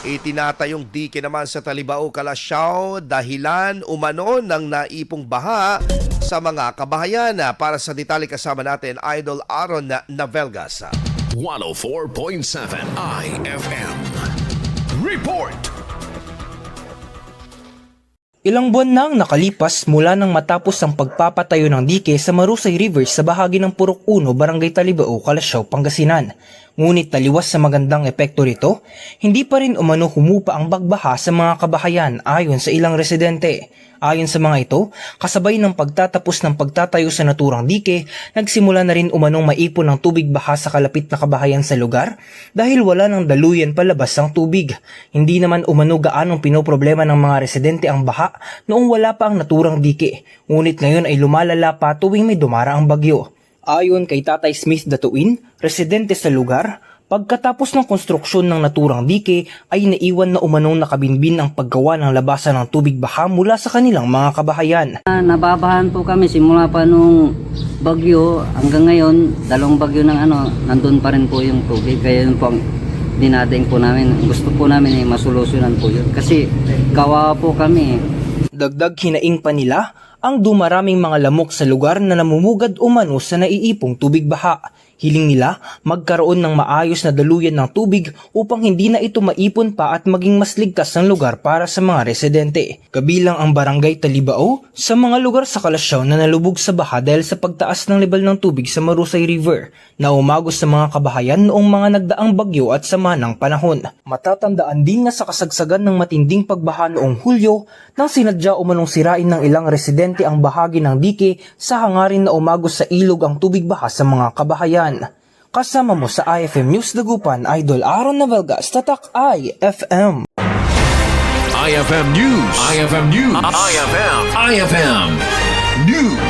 Itinatayong dike naman sa Talibao, Calasiao dahilan umano ng naipong baha sa mga kabahayan. Para sa detalye kasama natin, Idol Aaron Navelgas. 104.7 IFM. Report! Ilang buwan nang nakalipas mula nang matapos ang pagpapatayo ng dike sa Marusay River sa bahagi ng Purok 1, Barangay Talibao, Calasiao, Pangasinan. Ngunit taliwas sa magandang epekto rito, hindi pa rin umano humupa ang bagbaha sa mga kabahayan ayon sa ilang residente. Ayon sa mga ito, kasabay ng pagtatapos ng pagtatayo sa naturang dike, nagsimula na rin umanong maipon ng tubig baha sa kalapit na kabahayan sa lugar dahil wala ng daluyan palabas ang tubig. Hindi naman umano gaanong pinoproblema ng mga residente ang baha noong wala pa ang naturang dike, ngunit ngayon ay lumalala pa tuwing may dumaraang bagyo. Ayon kay Tatay Smith Datuin, residente sa lugar, pagkatapos ng konstruksyon ng naturang dike ay naiwan na umanong nakabinbin ang paggawa ng labasan ng tubig baha mula sa kanilang mga kabahayan. Nababahan po kami simula pa nung bagyo hanggang ngayon, dalawang bagyo ng nandun pa rin po yung tubig. Kaya yun po ang dinadaing po namin. Gusto po namin masolusyonan po yun kasi kawawa po kami. Dagdag hinaing pa nila ang dumaraming mga lamok sa lugar na namumugad umano sa naiipong tubig baha. Hiling nila magkaroon ng maayos na daluyan ng tubig upang hindi na ito maipon pa at maging mas ligtas ang lugar para sa mga residente. Kabilang ang Barangay Talibao sa mga lugar sa Calasiao na nalubog sa baha dahil sa pagtaas ng level ng tubig sa Marusay River na umagos sa mga kabahayan noong mga nagdaang bagyo at sama ng panahon. Matatandaan din na sa kasagsagan ng matinding pagbaha noong Hulyo nang sinadya umanong sirain ng ilang residente ang bahagi ng dike sa hangarin na umagos sa ilog ang tubig baha sa mga kabahayan. Kasama mo sa IFM News Dagupan, Idol Aaron Navelgas, Tatak IFM. IFM News. IFM News. IFM. IFM News.